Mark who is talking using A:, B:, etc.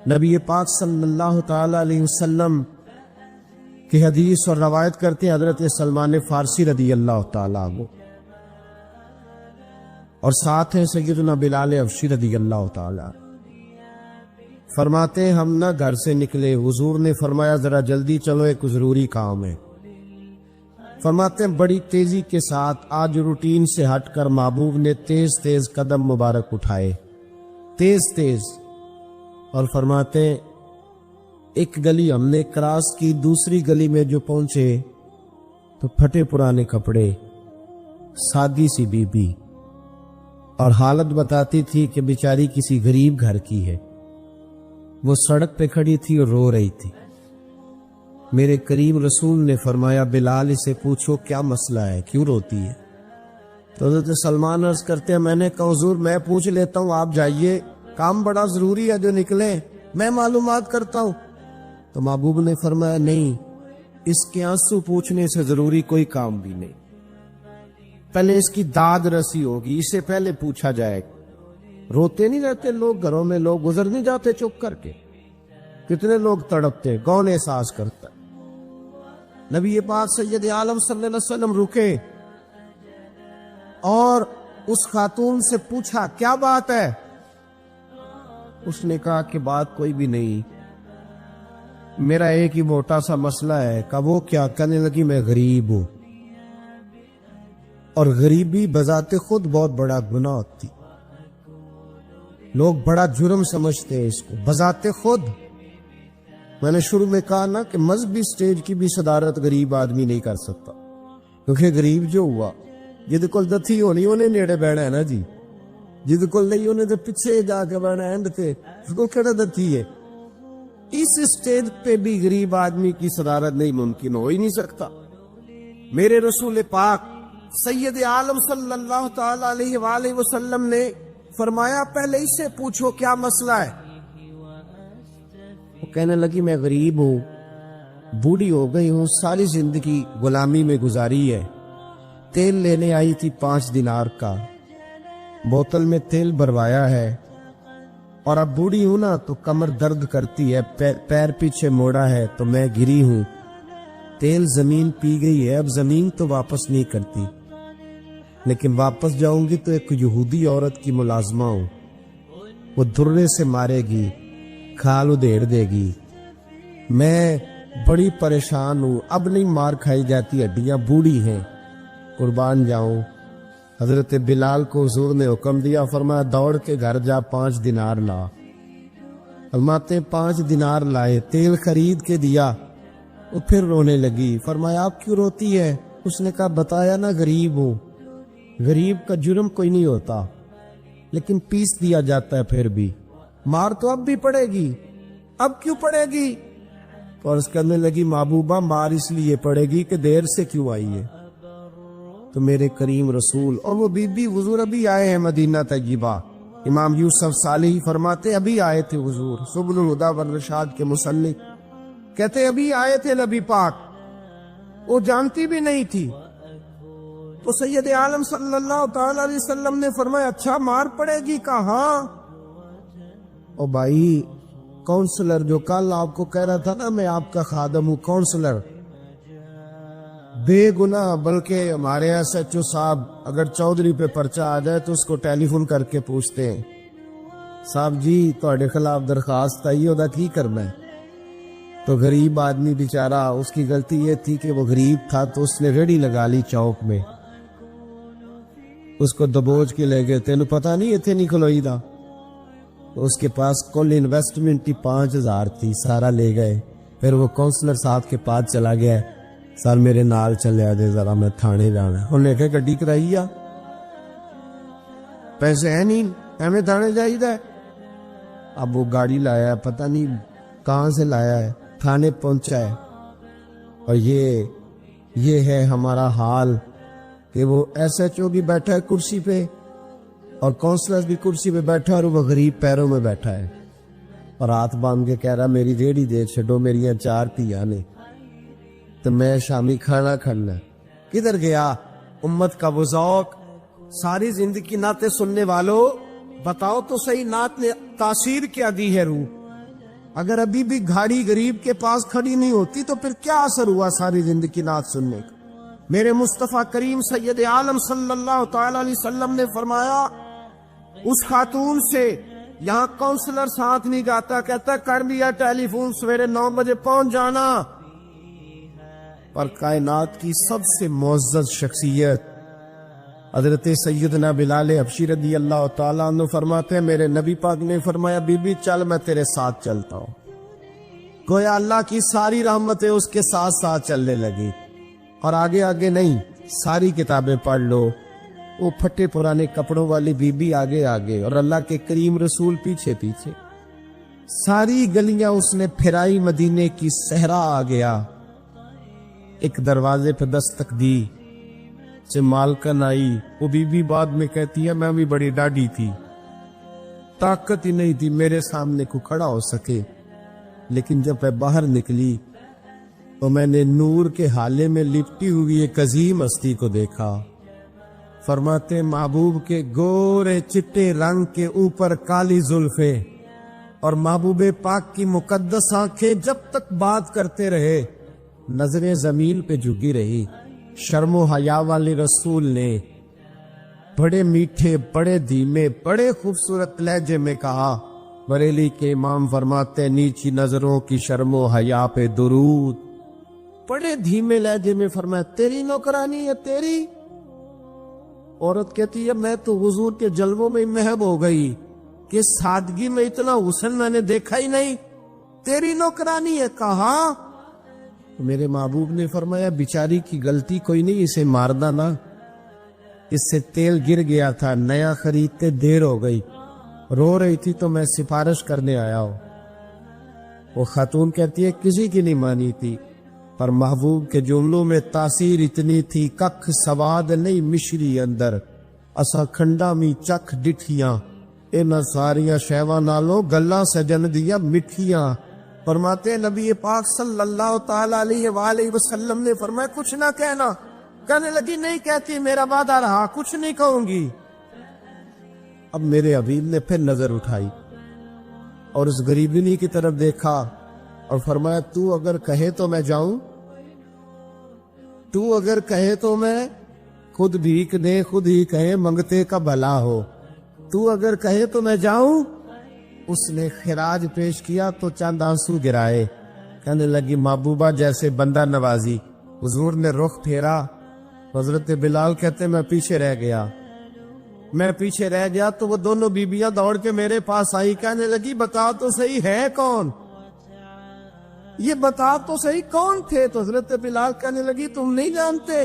A: نبی پاک صلی اللہ تعالی علیہ وسلم کی حدیث اور روایت کرتے ہیں حضرت سلمان فارسی رضی اللہ تعالیٰ عنہ، اور ساتھ ہیں سیدنا بلال حبشی رضی اللہ تعالیٰ، فرماتے ہیں ہم نہ گھر سے نکلے، حضور نے فرمایا ذرا جلدی چلو ایک ضروری کام ہے۔ فرماتے ہیں بڑی تیزی کے ساتھ آج روٹین سے ہٹ کر محبوب نے تیز تیز قدم مبارک اٹھائے، تیز تیز، اور فرماتے ہیں ایک گلی ہم نے کراس کی، دوسری گلی میں جو پہنچے تو پھٹے پرانے کپڑے، سادی سی بی بی، اور حالت بتاتی تھی کہ بیچاری کسی غریب گھر کی ہے، وہ سڑک پہ کھڑی تھی اور رو رہی تھی۔ میرے کریم رسول نے فرمایا بلال اسے پوچھو کیا مسئلہ ہے، کیوں روتی ہے؟ تو حضرت سلمان عرض کرتے ہیں میں نے کہا حضور میں پوچھ لیتا ہوں، آپ جائیے، کام بڑا ضروری ہے جو نکلے، میں معلومات کرتا ہوں۔ تو محبوب نے فرمایا نہیں، اس کے آنسو پوچھنے سے ضروری کوئی کام بھی نہیں، پہلے اس کی داد رسی ہوگی، اسے پہلے پوچھا جائے گا۔ روتے نہیں رہتے لوگ گھروں میں، لوگ گزر نہیں جاتے چپ کر کے، کتنے لوگ تڑپتے، کون احساس کرتا ہے؟ نبی پاک سید عالم صلی اللہ علیہ وسلم رکے اور اس خاتون سے پوچھا کیا بات ہے؟ اس نے کہا کہ بات کوئی بھی نہیں، میرا ایک ہی موٹا سا مسئلہ ہے۔ کہا وہ کیا؟ کہنے لگی میں غریب ہوں، اور غریبی بذات خود بہت بڑا گناہ ہوتی، لوگ بڑا جرم سمجھتے ہیں اس کو بذات خود۔ میں نے شروع میں کہا نا کہ مذہبی سٹیج کی بھی صدارت غریب آدمی نہیں کر سکتا، کیونکہ غریب جو ہوا جد کول دتھی ہونی انہیں نیڑے بیٹھا ہے نا جی، جد کول نہیں انہیں تو پیچھے جا کے بیٹھا اینڈ تے، اس کو کہڑا دتھی ہے۔ اس سٹیج پہ بھی غریب آدمی کی صدارت نہیں ممکن ہو ہی نہیں سکتا۔ میرے رسول پاک سید عالم صلی اللہ تعالی علیہ وآلہ وسلم نے فرمایا پہلے اس سے پوچھو کیا مسئلہ ہے۔ وہ کہنے لگی میں غریب ہوں، بوڑھی ہو گئی ہوں، ساری زندگی غلامی میں گزاری ہے، تیل لینے آئی تھی 5 دینار کا، بوتل میں تیل بھروایا ہے، اور اب بوڑھی ہوں نا تو کمر درد کرتی ہے، پیر پیچھے موڑا ہے تو میں گری ہوں، تیل زمین پی گئی ہے، اب زمین تو واپس نہیں کرتی، لیکن واپس جاؤں گی تو ایک یہودی عورت کی ملازمہ ہوں، وہ درے سے مارے گی، کھال ادھیڑ دے گی، میں بڑی پریشان ہوں، اب نہیں مار کھائی جاتی، ہڈیاں بوڑھی ہیں، قربان جاؤں۔ حضرت بلال کو حضور نے حکم دیا، فرمایا دوڑ کے گھر جا 5 دینار لا۔ فرماتے 5 دینار لائے، تیل خرید کے دیا، وہ پھر رونے لگی۔ فرمایا آپ کیوں روتی ہے؟ اس نے کہا بتایا نا غریب ہوں، غریب کا جرم کوئی نہیں ہوتا، لیکن پیس دیا جاتا ہے، پھر بھی مار تو اب بھی پڑے گی، اب کیوں پڑے گی؟ تو عرض کرنے لگی محبوبہ مار اس لیے پڑے گی کہ دیر سے کیوں آئی ہے۔ تو میرے کریم رسول اور وہ بی بی حضور ابھی آئے ہیں مدینہ طیبہ، امام یوسف صالحی فرماتے ابھی آئے تھے حضور، سبل الہدی والرشاد کے مصنف کہتے ابھی آئے تھے نبی پاک، وہ جانتی بھی نہیں تھی۔ تو سید عالم صلی اللہ تعالی علیہ وسلم نے فرمایا اچھا مار پڑے گی؟ کہاں؟ او بھائی کونسلر جو کل آپ کو کہہ رہا تھا نا میں آپ کا خادم ہوں، کونسلر بے گناہ، بلکہ ہمارے ایس ایچ او صاحب اگر چودھری پہ پرچہ آ جائے تو اس کو ٹیلی فون کر کے پوچھتے ہیں صاحب جی تہاڈے خلاف درخواست آئی ہے، کی کرنا ہے؟ تو غریب آدمی بیچارہ، اس کی غلطی یہ تھی کہ وہ غریب تھا تو اس نے ریڑھی لگا لی چوک میں، اس کو دبوچ کے لے گئے، تینوں پتہ نہیں اتنے نہیں کھلوئی دا، تو اس کے پاس کل انویسٹمنٹ ہی 5000 تھی، سارا لے گئے۔ پھر وہ کونسلر صاحب کے پاس چلا گیا، سر میرے نال چلے آ دے ذرا میں تھانے جانا، انہوں نے کہا گڈی کرائی آ، پیسے ہیں نہیں ایویں تھانے جائی دا ہے۔ اب وہ گاڑی لایا ہے، پتہ نہیں کہاں سے لایا ہے، تھانے پہنچا ہے، اور یہ ہے ہمارا حال کہ وہ ایس ایچ او بھی بیٹھا ہے کرسی پہ اور کونسلر بھی کرسی پہ بیٹھا اور وہ غریب پیروں میں بیٹھا ہے اور ہاتھ باندھ کے کہہ رہا میری ریڑھی دے چھڈو، میری 4 دھیاں نے تو میں شامی کھانا کھانا۔ کدھر گیا امت کا وہ ذوق؟ ساری زندگی نعتیں سننے والوں بتاؤ تو صحیح، نعت نے تاثیر کیا دی ہے روح؟ اگر ابھی بھی گھاڑی غریب کے پاس کھڑی نہیں ہوتی تو پھر کیا اثر ہوا ساری زندگی نعت سننے کا؟ میرے مصطفیٰ کریم سید عالم صلی اللہ تعالی علیہ وسلم نے فرمایا اس خاتون سے، یہاں کونسلر ساتھ نہیں گاتا، کہتا کر لیا ٹیلی فون، سویرے 9 بجے پہنچ جانا، پر کائنات کی سب سے معزز شخصیت حضرت سیدنا بلال حبشی رضی اللہ تعالیٰ عنہ فرماتے ہیں میرے نبی پاک نے فرمایا بی بی چل میں تیرے ساتھ چلتا ہوں، گویا اللہ کی ساری رحمتیں اس کے ساتھ ساتھ چلنے لگی، اور آگے آگے نہیں، ساری کتابیں پڑھ لو، وہ پھٹے پرانے کپڑوں والی بی بی آگے آگے اور اللہ کے کریم رسول پیچھے پیچھے، ساری گلیاں اس نے پھرائی، مدینے کی صحرا آ گیا، ایک دروازے پہ دستک دی، سے مالکن آئی، وہ بی بی بعد میں کہتی ہے میں بھی بڑی ڈاڈی تھی، طاقت ہی نہیں تھی میرے سامنے کو کھڑا ہو سکے، لیکن جب میں باہر نکلی تو میں نے نور کے حالے میں لپٹی ہوئی ایک عظیم ہستی کو دیکھا، فرماتے محبوب کے گورے چٹے رنگ کے اوپر کالی زلفیں اور محبوب پاک کی مقدس آنکھیں جب تک بات کرتے رہے نظریں زمین پہ جھکی رہی، شرم و حیا والے رسول نے بڑے میٹھے، بڑے دھیمے، بڑے خوبصورت لہجے میں کہا، بریلی کے امام فرماتے نیچی نظروں کی شرم و حیا پہ درود، بڑے دھیمے لہجے میں فرمایا تیری نوکرانی ہے تیری؟ عورت کہتی ہے میں تو حضور کے جلووں میں محب ہو گئی کہ سادگی میں اتنا حسن میں نے دیکھا ہی نہیں، تیری نوکرانی ہے؟ کہا میرے محبوب نے فرمایا بیچاری کی غلطی کوئی نہیں، اسے مارنا نا، اس سے تیل گر گیا تھا، نیا خریدتے دیر ہو گئی، رو رہی تھی تو میں سفارش کرنے آیا ہوں۔ وہ خاتون کہتی ہے کسی کی نہیں مانی تھی، پر محبوب کے جملوں میں تاثیر اتنی تھی، ککھ سواد نہیں مشری اندر، اسا کھنڈا می چکھ ڈٹھیاں، انہاں ساریاں شیواں نالوں گلاں سجن دیاں مٹھیاں۔ فرماتے نبی پاک صلی اللہ تعالی علیہ وآلہ وسلم نے فرمایا کچھ نہ کہنا، کہنے لگی نہیں کہتی، میرا وعدہ رہا، کچھ نہیں کہوں گی۔ اب میرے حبیب نے پھر نظر اٹھائی اور اس غریبنی کی طرف دیکھا اور فرمایا تو اگر کہے تو میں جاؤں، تو اگر کہے تو میں خود بھیک دے، خود ہی کہے منگتے کا بھلا ہو، تو اگر کہے تو میں جاؤں۔ اس نے خراج پیش کیا تو چند آنسو گرائے، کہنے لگی محبوبہ جیسے بندہ نوازی۔ حضور نے رخ پھیرا، حضرت بلال کہتے میں پیچھے رہ گیا تو وہ دونوں بیبیاں دوڑ کے میرے پاس آئی، کہنے لگی بتا تو صحیح ہے کون، یہ بتا تو صحیح کون تھے؟ تو حضرت بلال کہنے لگی تم نہیں جانتے؟